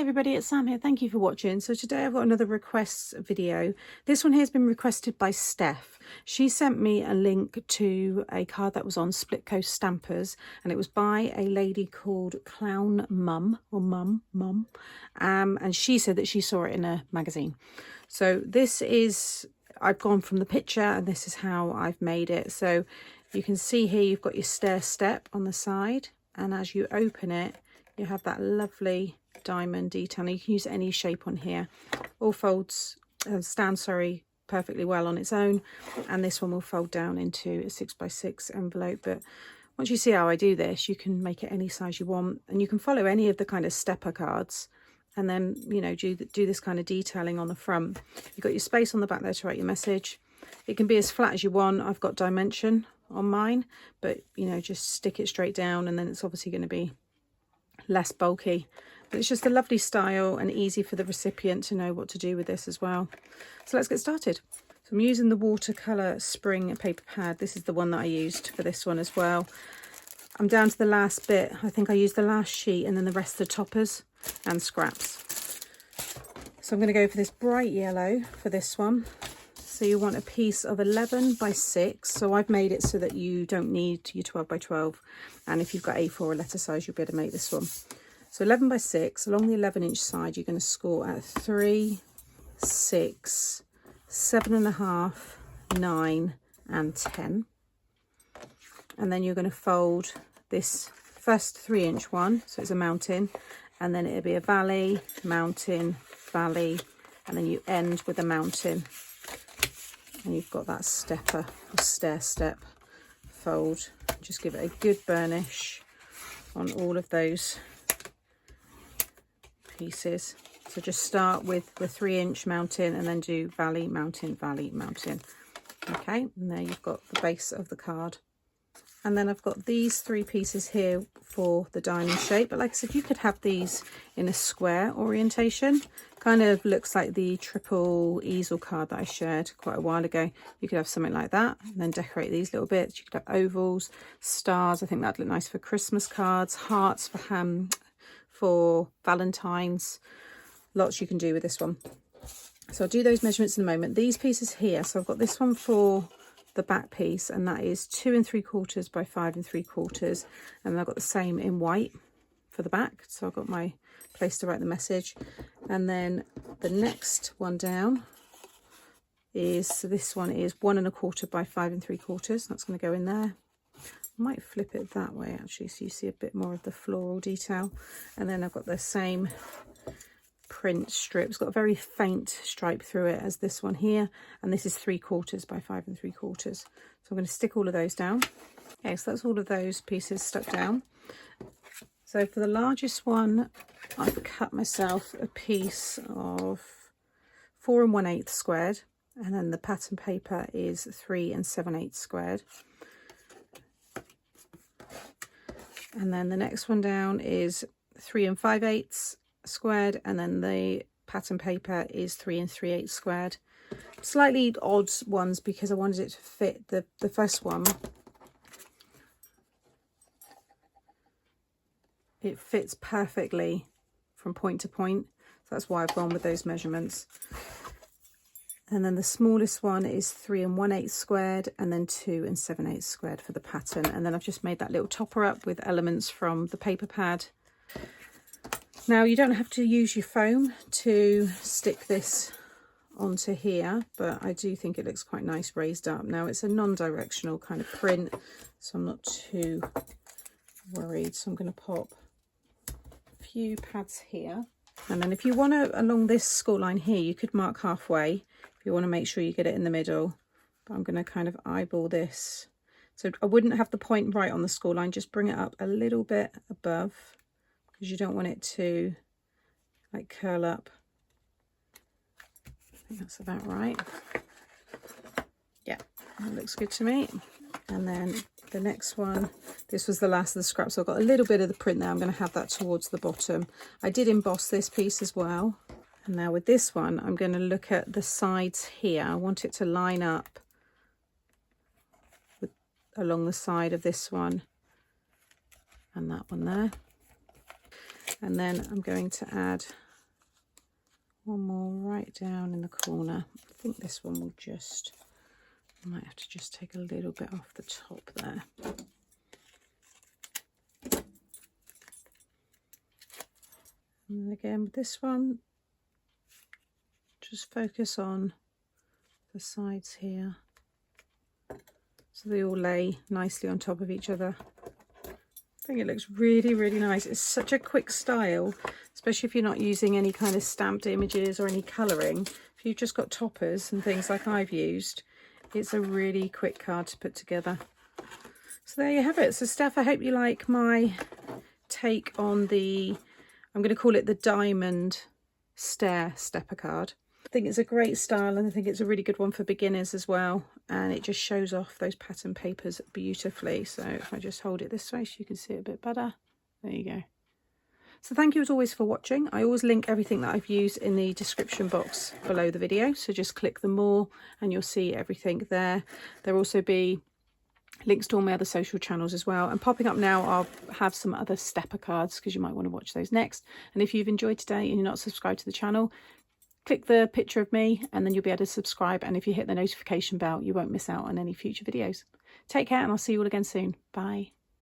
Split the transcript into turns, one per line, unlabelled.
Hey everybody, it's Sam here. Thank you for watching. So today I've got another requests video. This one here has been requested by Steph. She sent me a link to a card that was on Split Coast Stampers, and it was by a lady called Clownmom, or Mum, and she said that she saw it in a magazine. So this is, I've gone from the picture and this is how I've made it. So you can see here you've got your stair step on the side, and as you open it you have that lovely diamond detail. Now you can use any shape on here. All folds, stands perfectly well on its own, and this one will fold down into a 6x6 envelope. But once you see how I do this, you can make it any size you want, and you can follow any of the kind of stepper cards and then, you know, do this kind of detailing on the front. You've got your space on the back there to write your message. It can be as flat as you want. I've got dimension on mine, but you know, just stick it straight down, and then it's obviously going to be less bulky. But it's just a lovely style and easy for the recipient to know what to do with this as well. So let's get started. So I'm using the Watercolour Spring paper pad. This is the one that I used for this one as well. I'm down to the last bit. I think I used the last sheet and then the rest of the toppers and scraps. So I'm going to go for this bright yellow for this one. So you want a piece of 11 by 6. So I've made it so that you don't need your 12 by 12. And if you've got A4 or letter size, you'll be able to make this one. So 11 by 6, along the 11-inch side, you're going to score at 3, 6, 7.5, 9, and 10. And then you're going to fold this first 3-inch one, so it's a mountain, and then it'll be a valley, mountain, valley, and then you end with a mountain. And you've got that stepper or stair step fold. Just give it a good burnish on all of those pieces. So just start with the 3-inch mountain and then do valley, mountain, valley, mountain. Okay, and there you've got the base of the card. And then I've got these 3 pieces here for the diamond shape. But like I said, you could have these in a square orientation. Kind of looks like the triple easel card that I shared quite a while ago. You could have something like that and then decorate these little bits. You could have ovals, stars. I think that'd look nice for Christmas cards, hearts for Valentine's. Lots you can do with this one. So I'll do those measurements in a moment. These pieces here, so I've got this one for the back piece, and that is 2 3/4 by 5 3/4, and I've got the same in white for the back. So I've got my place to write the message. And then the next one down is, so this one is 1 1/4 by 5 3/4. That's going to go in there. I might flip it that way actually, so you see a bit more of the floral detail. And then I've got the same print strip. It's got a very faint stripe through it as this one here, and this is 3/4 by 5 3/4. So I'm going to stick all of those down. Okay, so that's all of those pieces stuck down. So for the largest one, I've cut myself a piece of 4 1/8 squared, and then the pattern paper is 3 7/8 squared. And then the next one down is 3 5/8 squared, and then the pattern paper is 3 3/8 squared. Slightly odd ones because I wanted it to fit the first one. It fits perfectly from point to point, so that's why I've gone with those measurements. And then the smallest one is 3 1/8 squared, and then 2 7/8 squared for the pattern. And then I've just made that little topper up with elements from the paper pad. Now you don't have to use your foam to stick this onto here, but I do think it looks quite nice raised up. Now it's a non-directional kind of print, so I'm not too worried. So I'm going to pop a few pads here. And then if you want to, along this score line here, you could mark halfway if you want to make sure you get it in the middle. But I'm going to kind of eyeball this. So I wouldn't have the point right on the score line, just bring it up a little bit above, because you don't want it to like curl up. I think that's about right. Yeah, that looks good to me. And then the next one, this was the last of the scraps, so I've got a little bit of the print there. I'm going to have that towards the bottom. I did emboss this piece as well. And now with this one, I'm going to look at the sides here. I want it to line up with, along the side of this one and that one there. And then I'm going to add one more right down in the corner. I think this one will just, I might have to just take a little bit off the top there. And again with this one, just focus on the sides here so they all lay nicely on top of each other. I think it looks really, really nice. It's such a quick style, especially if you're not using any kind of stamped images or any colouring. If you've just got toppers and things like I've used, it's a really quick card to put together. So there you have it. So Steph, I hope you like my take on the, I'm going to call it the Diamond Stair Stepper card. I think it's a great style, and I think it's a really good one for beginners as well, and it just shows off those pattern papers beautifully. So if I just hold it this way so you can see it a bit better, there you go. So thank you as always for watching. I always link everything that I've used in the description box below the video, so just click the more and you'll see everything there. There'll also be links to all my other social channels as well, and popping up now I'll have some other stepper cards because you might want to watch those next. And if you've enjoyed today and you're not subscribed to the channel, click the picture of me and then you'll be able to subscribe, and if you hit the notification bell you won't miss out on any future videos. Take care and I'll see you all again soon. Bye.